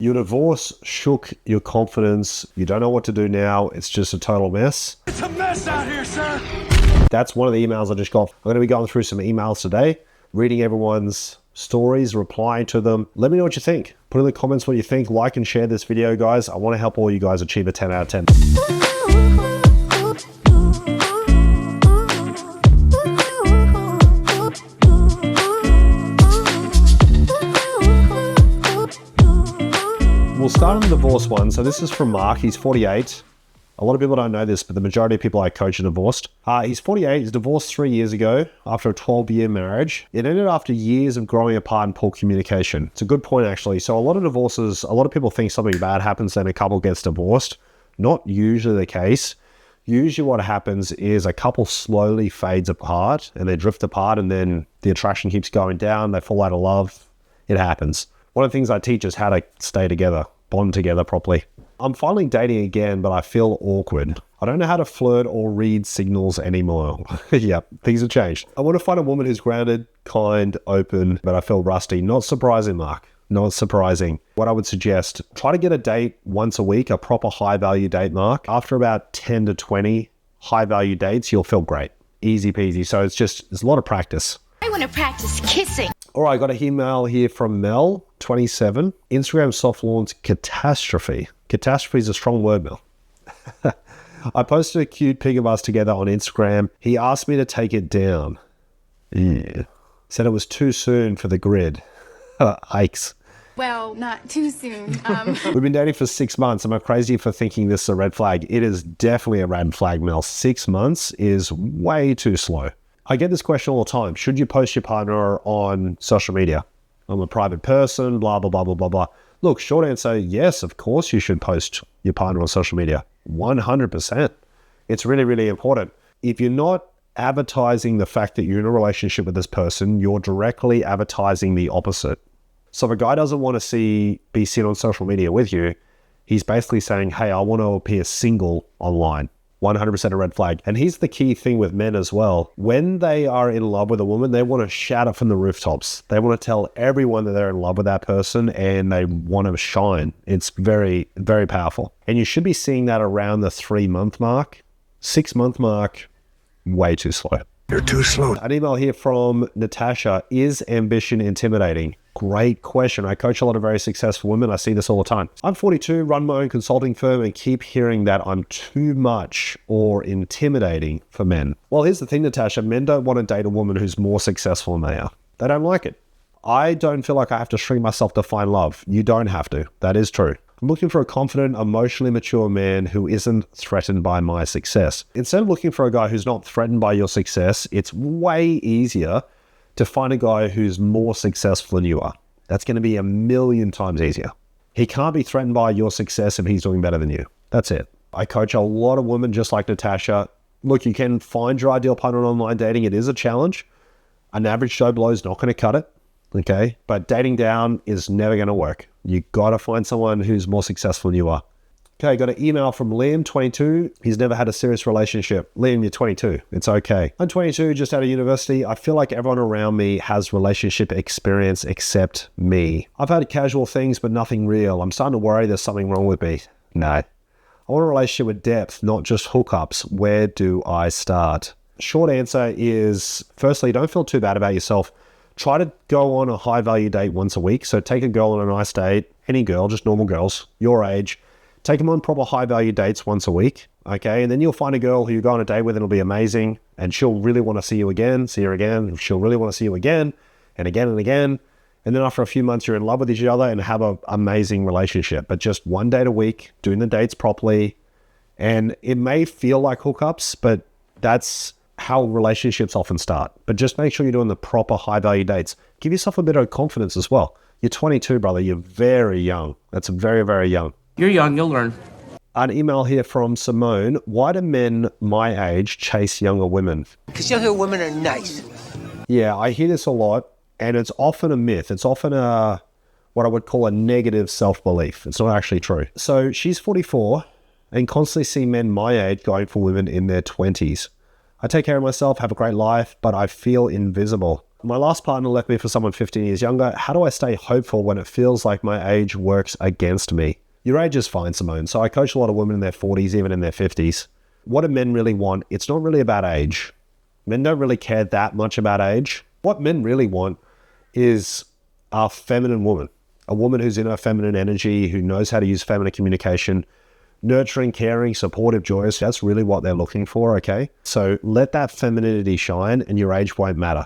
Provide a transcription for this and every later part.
Your divorce shook your confidence. You don't know what to do now. It's just a total mess. It's a mess out here, sir. That's one of the emails I just got. I'm going to be going through some emails today, reading everyone's stories, replying to them. Let me know what you think. Put in the comments what you think. Like and share this video, guys. I want to help all you guys achieve a 10 out of 10. We'll start on the divorce one. So this is from Mark. He's 48. A lot of people don't know this, but the majority of people I coach are divorced. He's 48. He's divorced 3 years ago after a 12-year marriage. It ended after years of growing apart and poor communication. It's a good point, actually. So a lot of divorces, a lot of people think something bad happens, then a couple gets divorced. Not usually the case. Usually what happens is a couple slowly fades apart and they drift apart, and then the attraction keeps going down. They fall out of love. It happens. One of the things I teach is how to stay together, bond together properly. I'm finally dating again, but I feel awkward. I don't know how to flirt or read signals anymore. Yeah, things have changed. I want to find a woman who's grounded, kind, open, but I feel rusty. Not surprising, Mark. Not surprising. What I would suggest, try to get a date once a week, a proper high-value date, Mark. After about 10 to 20 high-value dates, you'll feel great. Easy peasy. So there's a lot of practice. I want to practice kissing. All right, I got an email here from Mel, 27. Instagram soft launch catastrophe. Catastrophe is a strong word, Mel. I posted a cute pic of us together on Instagram. He asked me to take it down. Yeah. Said it was too soon for the grid. Aches. Well, not too soon. We've been dating for 6 months. Am I crazy for thinking this is a red flag? It is definitely a red flag, Mel. 6 months is way too slow. I get this question all the time. Should you post your partner on social media? I'm a private person, blah, blah, blah, blah, blah, blah. Look, short answer, yes, of course you should post your partner on social media. 100%. It's really, really important. If you're not advertising the fact that you're in a relationship with this person, you're directly advertising the opposite. So if a guy doesn't want to be seen on social media with you, he's basically saying, hey, I want to appear single online. 100% a red flag. And here's the key thing with men as well. When they are in love with a woman, they want to shout it from the rooftops. They want to tell everyone that they're in love with that person and they want to shine. It's very, very powerful. And you should be seeing that around the 3-month mark. 6-month mark, way too slow. You're too slow. An email here from Natasha. Is ambition intimidating? Great question. I coach a lot of very successful women. I see this all the time. I'm 42, run my own consulting firm, and keep hearing that I'm too much or intimidating for men. Well, here's the thing, Natasha. Men don't want to date a woman who's more successful than they are. They don't like it. I don't feel like I have to shrink myself to find love. You don't have to. That is true. I'm looking for a confident, emotionally mature man who isn't threatened by my success. Instead of looking for a guy who's not threatened by your success, it's way easier to find a guy who's more successful than you are. That's going to be 1,000,000 times easier. He can't be threatened by your success if he's doing better than you. That's it. I coach a lot of women just like Natasha. Look, you can find your ideal partner on online dating. It is a challenge. An average Joe Blow is not going to cut it. Okay. But dating down is never going to work. You got to find someone who's more successful than you are. Okay, got an email from Liam, 22. He's never had a serious relationship. Liam, you're 22. It's okay. I'm 22, just out of university. I feel like everyone around me has relationship experience except me. I've had casual things, but nothing real. I'm starting to worry there's something wrong with me. No. I want a relationship with depth, not just hookups. Where do I start? Short answer is, firstly, don't feel too bad about yourself. Try to go on a high-value date once a week. So take a girl on a nice date, any girl, just normal girls, your age. Take them on proper high-value dates once a week, okay? And then you'll find a girl who you go on a date with and it'll be amazing, and she'll really want to see you again, see her again, she'll really want to see you again, and again and again. And then after a few months, you're in love with each other and have an amazing relationship. But just one date a week, doing the dates properly. And it may feel like hookups, but that's how relationships often start. But just make sure you're doing the proper high-value dates. Give yourself a bit of confidence as well. You're 22, brother. You're very young. That's very, very young. You're young, you'll learn. An email here from Simone. Why do men my age chase younger women? Because younger women are nice. Yeah, I hear this a lot, and it's often a myth. It's often what I would call a negative self-belief. It's not actually true. So she's 44 and constantly see men my age going for women in their 20s. I take care of myself, have a great life, but I feel invisible. My last partner left me for someone 15 years younger. How do I stay hopeful when it feels like my age works against me? Your age is fine, Simone. So I coach a lot of women in their 40s, even in their 50s. What do men really want? It's not really about age. Men don't really care that much about age. What men really want is a feminine woman, a woman who's in her feminine energy, who knows how to use feminine communication, nurturing, caring, supportive, joyous. That's really what they're looking for, okay? So let that femininity shine and your age won't matter.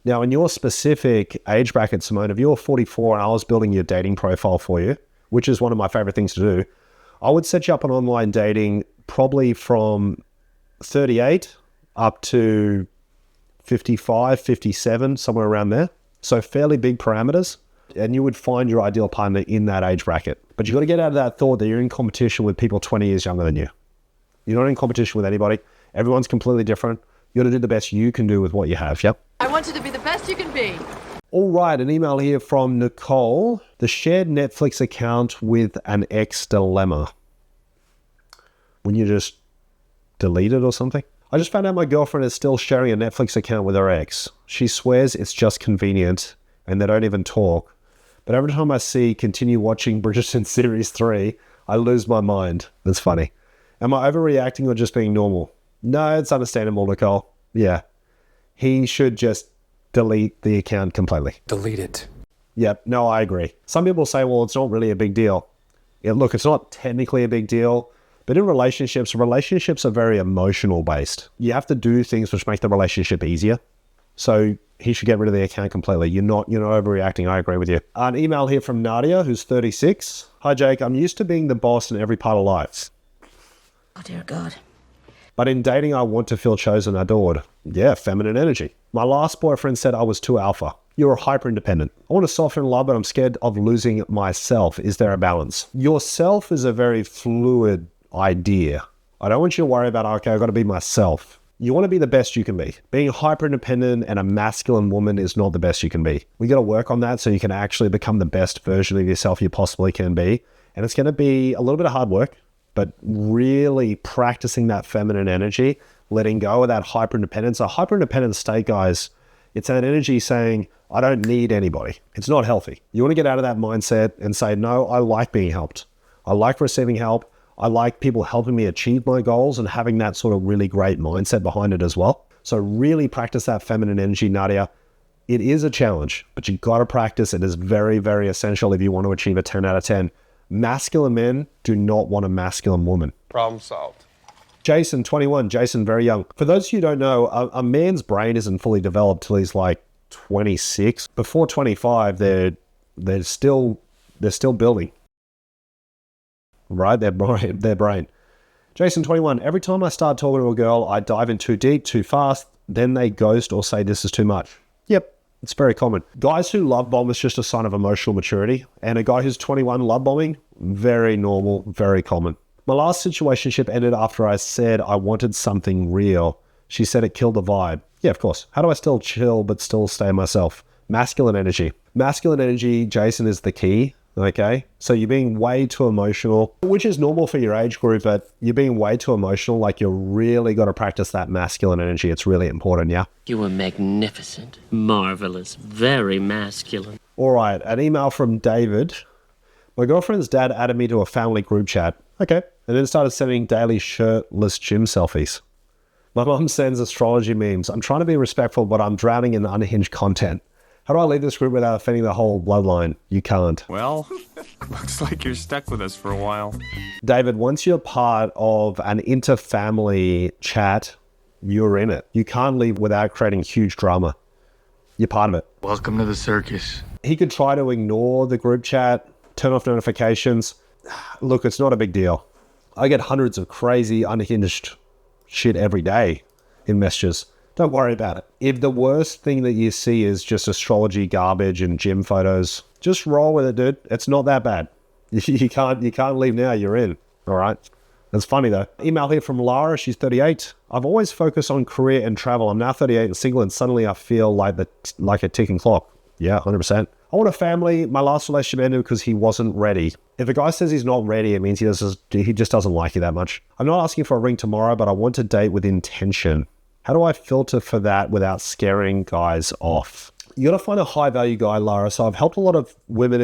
Now, in your specific age bracket, Simone, if you're 44 and I was building your dating profile for you, which is one of my favorite things to do, I would set you up on online dating probably from 38 up to 55, 57, somewhere around there. So fairly big parameters. And you would find your ideal partner in that age bracket. But you've got to get out of that thought that you're in competition with people 20 years younger than you. You're not in competition with anybody. Everyone's completely different. You got to do the best you can do with what you have, yep? I want you to be the best you can be. All right, an email here from Nicole. The shared Netflix account with an ex dilemma. When you just delete it or something? I just found out my girlfriend is still sharing a Netflix account with her ex. She swears it's just convenient and they don't even talk. But every time I see continue watching Bridgerton Series 3, I lose my mind. That's funny. Am I overreacting or just being normal? No, it's understandable, Nicole. Yeah. He should just delete the account completely. Delete it. Yep. No, I agree. Some people say, well, it's not really a big deal. Yeah, look, it's not technically a big deal, but in relationships are very emotional based. You have to do things which make the relationship easier. So he should get rid of the account completely. You're not overreacting. I agree with you. An email here from Nadia, who's 36. Hi, Jake. I'm used to being the boss in every part of life. Oh, dear God. But in dating, I want to feel chosen, adored. Yeah, feminine energy. My last boyfriend said I was too alpha. You're hyper independent. I want to soften in love, but I'm scared of losing myself. Is there a balance? Yourself is a very fluid idea. I don't want you to worry about, okay, I've got to be myself. You want to be the best you can be. Being hyper independent and a masculine woman is not the best you can be. We got to work on that so you can actually become the best version of yourself you possibly can be. And it's going to be a little bit of hard work, but really practicing that feminine energy, letting go of that hyper independence. A hyper independent state, guys, it's that energy saying, I don't need anybody. It's not healthy. You want to get out of that mindset and say, no, I like being helped. I like receiving help. I like people helping me achieve my goals and having that sort of really great mindset behind it as well. So really practice that feminine energy, Nadia. It is a challenge, but you got to practice. It is very, very essential if you want to achieve a 10 out of 10. Masculine men do not want a masculine woman. Problem solved. Jason, 21. Jason, very young. For those of you who don't know, a man's brain isn't fully developed till he's like 26. Before 25, they're still building. Right? Their brain. Jason, 21. Every time I start talking to a girl, I dive in too deep, too fast. Then they ghost or say this is too much. Yep. It's very common. Guys who love bomb is just a sign of emotional maturity. And a guy who's 21 love bombing, very normal, very common. My last situationship ended after I said I wanted something real. She said it killed the vibe. Yeah, of course. How do I still chill but still stay myself? Masculine energy. Masculine energy, Jason, is the key. Okay, so you're being way too emotional, which is normal for your age group, but you're being way too emotional. Like, you really got to practice that masculine energy. It's really important, yeah? You were magnificent, marvelous, very masculine. All right, an email from David. My girlfriend's dad added me to a family group chat. Okay, and then started sending daily shirtless gym selfies. My mom sends astrology memes. I'm trying to be respectful, but I'm drowning in unhinged content. How do I leave this group without offending the whole bloodline? You can't. Well, looks like you're stuck with us for a while. David, once you're part of an inter-family chat, you're in it. You can't leave without creating huge drama. You're part of it. Welcome to the circus. He could try to ignore the group chat, turn off notifications. Look, it's not a big deal. I get hundreds of crazy, unhinged shit every day in messages. Don't worry about it. If the worst thing that you see is just astrology garbage and gym photos, just roll with it, dude. It's not that bad. You can't leave now. You're in. All right. That's funny though. Email here from Lara. She's 38. I've always focused on career and travel. I'm now 38 and single, and suddenly I feel like a ticking clock. Yeah, 100%. I want a family. My last relationship ended because he wasn't ready. If a guy says he's not ready, it means he just doesn't like you that much. I'm not asking for a ring tomorrow, but I want to date with intention. How do I filter for that without scaring guys off? You got to find a high value guy, Lara. So I've helped a lot of women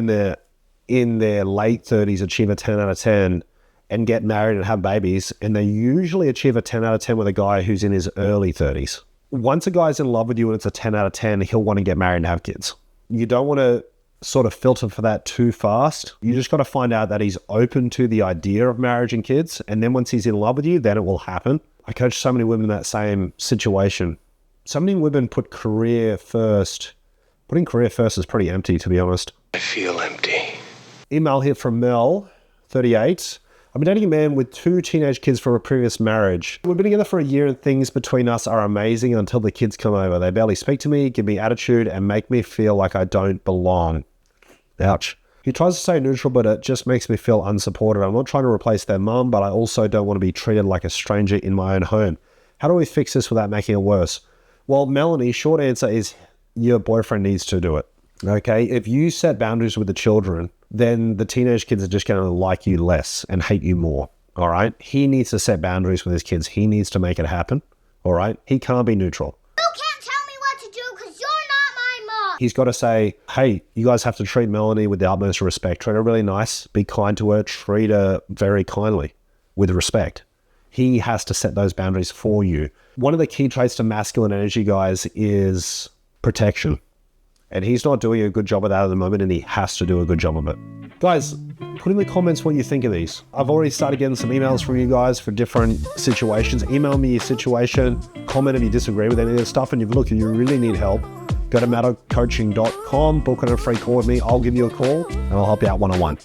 in their late 30s achieve a 10 out of 10 and get married and have babies. And they usually achieve a 10 out of 10 with a guy who's in his early 30s. Once a guy's in love with you and it's a 10 out of 10, he'll want to get married and have kids. You don't want to sort of filter for that too fast. You just got to find out that he's open to the idea of marriage and kids. And then once he's in love with you, then it will happen. I coach so many women in that same situation. So many women put career first. Putting career first is pretty empty, to be honest. I feel empty. Email here from Mel, 38. I've been dating a man with 2 teenage kids from a previous marriage. We've been together for a year and things between us are amazing until the kids come over. They barely speak to me, give me attitude, and make me feel like I don't belong. Ouch. He tries to stay neutral, but it just makes me feel unsupported. I'm not trying to replace their mum, but I also don't want to be treated like a stranger in my own home. How do we fix this without making it worse? Well, Melanie, short answer is your boyfriend needs to do it. Okay? If you set boundaries with the children, then the teenage kids are just going to like you less and hate you more. All right? He needs to set boundaries with his kids. He needs to make it happen. All right? He can't be neutral. You can't tell me what to do because you're not my mom. He's got to say, hey, you guys have to treat Melanie with the utmost respect. Treat her really nice. Be kind to her. Treat her very kindly with respect. He has to set those boundaries for you. One of the key traits to masculine energy, guys, is protection. And he's not doing a good job of that at the moment, and he has to do a good job of it. Guys, put in the comments what you think of these. I've already started getting some emails from you guys for different situations. Email me your situation, comment if you disagree with any of this stuff, and if you really need help, go to maddockcoaching.com, book on a free call with me. I'll give you a call, and I'll help you out one-on-one.